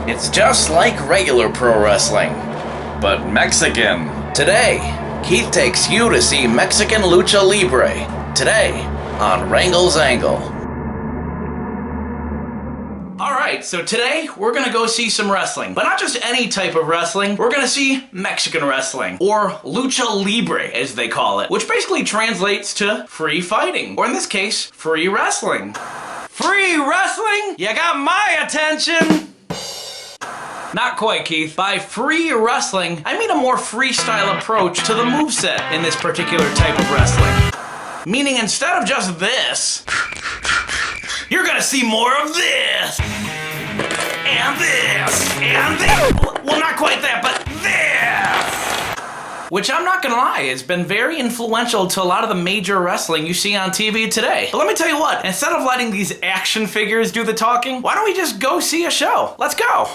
It's just like regular pro wrestling, but Mexican. Today, Keith takes you to see Mexican Lucha Libre. Today, on Wrangle's Angle. Alright, so today we're gonna go see some wrestling. But not just any type of wrestling, we're gonna see Mexican wrestling. Or Lucha Libre, as they call it. Which basically translates to free fighting. Or in this case, free wrestling. Free wrestling? You got my attention! Not quite, Keith. By free wrestling, I mean a more freestyle approach to the moveset in this particular type of wrestling. Meaning instead of just this, you're gonna see more of this! And this! And this! Well, not quite that, but this! Which I'm not gonna lie, has been very influential to a lot of the major wrestling you see on TV today. But let me tell you what, instead of letting these action figures do the talking, why don't we just go see a show? Let's go!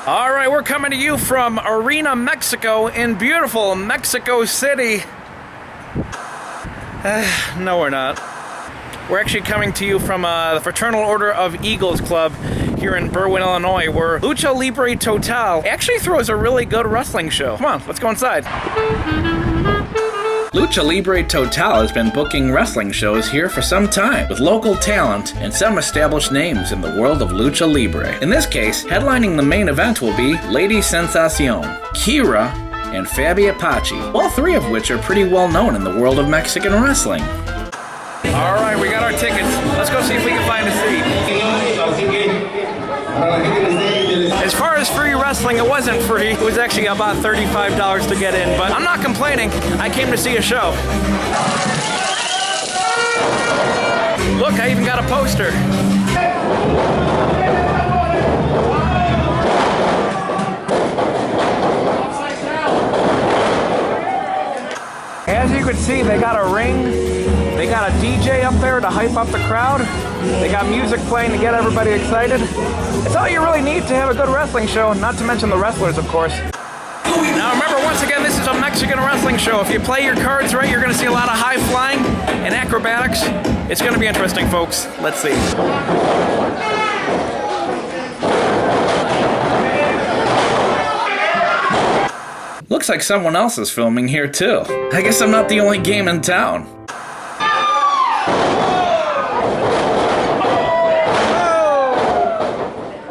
Alright, we're coming to you from Arena, Mexico in beautiful Mexico City. No, we're not. We're actually coming to you from the Fraternal Order of Eagles Club here in Berwyn, Illinois, where Lucha Libre Total actually throws a really good wrestling show. Come on, let's go inside. Lucha Libre Total has been booking wrestling shows here for some time, with local talent and some established names in the world of Lucha Libre. In this case, headlining the main event will be Lady Sensacion, Kira, and Fabi Apache, all three of which are pretty well known in the world of Mexican wrestling. Alright, we got our tickets. Let's go see if we can find a seat. As far as free wrestling, it wasn't free. It was actually about $35 to get in, but I'm not complaining. I came to see a show. Look, I even got a poster. As you can see, they got a ring, they got a DJ up there to hype up the crowd, they got music playing to get everybody excited. It's all you really need to have a good wrestling show, not to mention the wrestlers, of course. Now remember, once again, this is a Mexican wrestling show. If you play your cards right, you're going to see a lot of high flying and acrobatics. It's going to be interesting, folks. Let's see. Looks like someone else is filming here too. I guess I'm not the only game in town.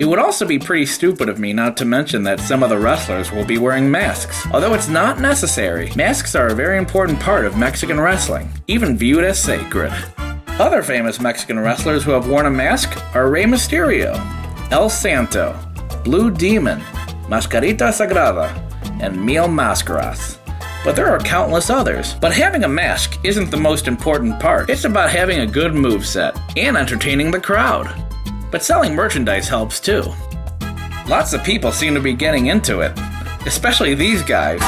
It would also be pretty stupid of me not to mention that some of the wrestlers will be wearing masks. Although it's not necessary, masks are a very important part of Mexican wrestling, even viewed as sacred. Other famous Mexican wrestlers who have worn a mask are Rey Mysterio, El Santo, Blue Demon, Mascarita Sagrada, and Mil Mascaras. But there are countless others. But having a mask isn't the most important part. It's about having a good moveset and entertaining the crowd. But selling merchandise helps too. Lots of people seem to be getting into it, especially these guys.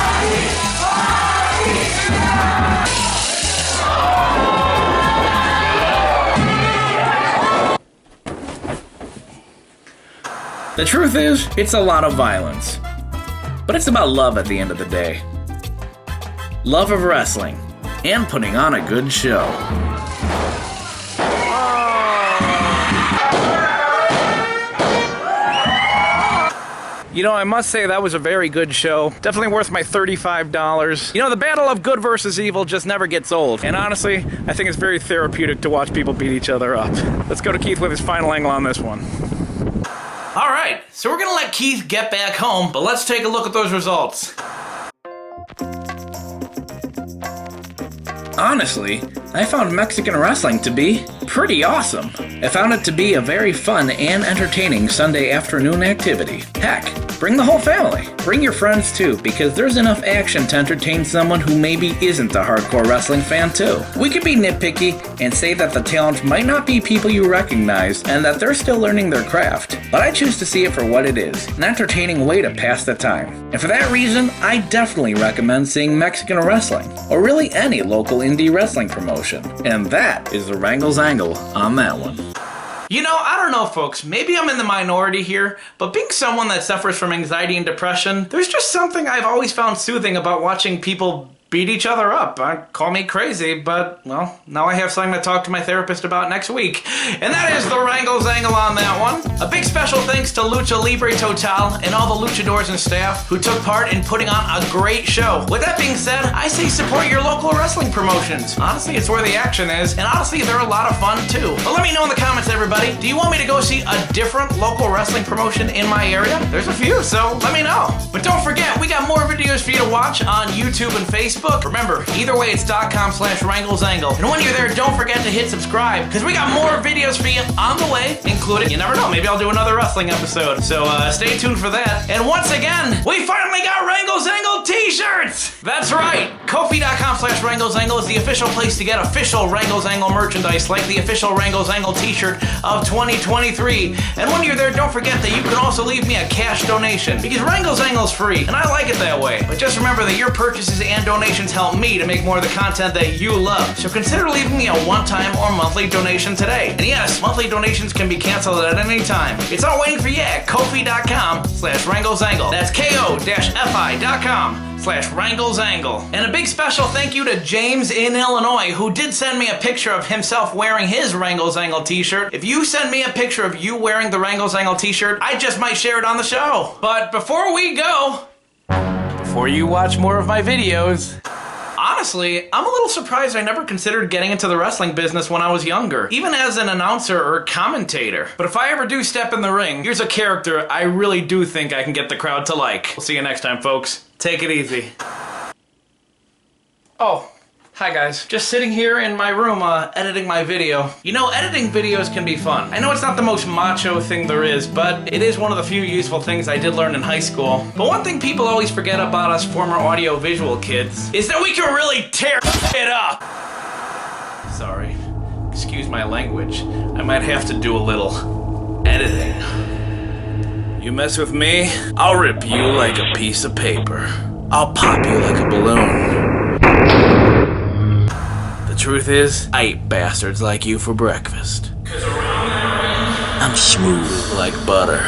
The truth is, it's a lot of violence. But it's about love at the end of the day. Love of wrestling, and putting on a good show. You know, I must say that was a very good show. Definitely worth my $35. You know, the battle of good versus evil just never gets old. And honestly, I think it's very therapeutic to watch people beat each other up. Let's go to Keith with his final angle on this one. Alright, so we're gonna let Keith get back home, but let's take a look at those results. Honestly, I found Mexican wrestling to be pretty awesome. I found it to be a very fun and entertaining Sunday afternoon activity. Heck, bring the whole family. Bring your friends too, because there's enough action to entertain someone who maybe isn't a hardcore wrestling fan too. We could be nitpicky and say that the talent might not be people you recognize and that they're still learning their craft, but I choose to see it for what it is, an entertaining way to pass the time. And for that reason, I definitely recommend seeing Mexican wrestling, or really any local indie wrestling promotion. And that is the Wrangle's Angle on that one. You know, I don't know folks, maybe I'm in the minority here, but being someone that suffers from anxiety and depression, there's just something I've always found soothing about watching people beat each other up. Call me crazy, but, well, now I have something to talk to my therapist about next week. And that is the Wrangles angle on that one. A big special thanks to Lucha Libre Total and all the luchadors and staff who took part in putting on a great show. With that being said, I say support your local wrestling promotions. Honestly, it's where the action is, and honestly, they're a lot of fun too. But let me know in the comments, everybody, do you want me to go see a different local wrestling promotion in my area? There's a few, so let me know. But don't forget, we got more videos for you to watch on YouTube and Facebook. Remember, either way, it's .com/WranglesAngle. And when you're there, don't forget to hit subscribe, because we got more videos for you on the way, including, you never know, maybe I'll do another wrestling episode. So stay tuned for that. And once again, we finally got Wrangles Angle t-shirts! That's right! Ko-fi.com/WranglesAngle is the official place to get official Wrangles Angle merchandise, like the official Wrangles Angle t-shirt of 2023. And when you're there, don't forget that you can also leave me a cash donation, because Wrangles Angle's free, and I like it that way. But just remember that your purchases and donations help me to make more of the content that you love. So consider leaving me a one-time or monthly donation today. And yes, monthly donations can be canceled at any time. It's all waiting for you at Ko-fi.com/WranglesAngle. That's ko-fi.com/WranglesAngle. And a big special thank you to James in Illinois, who did send me a picture of himself wearing his Wrangles Angle t-shirt. If you send me a picture of you wearing the Wrangles Angle t-shirt, I just might share it on the show. But before we go, before you watch more of my videos, honestly, I'm a little surprised I never considered getting into the wrestling business when I was younger, even as an announcer or commentator. But if I ever do step in the ring, here's a character I really do think I can get the crowd to like. We'll see you next time, folks. Take it easy. Oh, hi guys. Just sitting here in my room editing my video. You know, editing videos can be fun. I know it's not the most macho thing there is, but it is one of the few useful things I did learn in high school. But one thing people always forget about us former audio-visual kids is that we can really tear it up. Sorry. Excuse my language. I might have to do a little editing. You mess with me, I'll rip you like a piece of paper. I'll pop you like a balloon. The truth is, I eat bastards like you for breakfast. 'Cause around that range, I'm smooth like butter.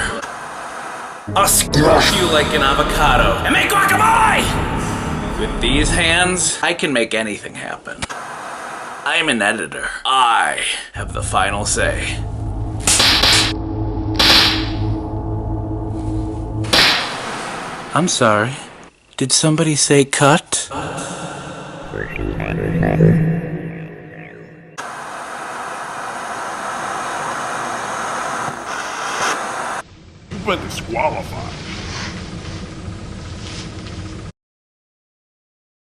I'll squash you like an avocado and make guacamole! With these hands, I can make anything happen. I'm an editor. I have the final say. I'm sorry. Did somebody say cut? You've been disqualified.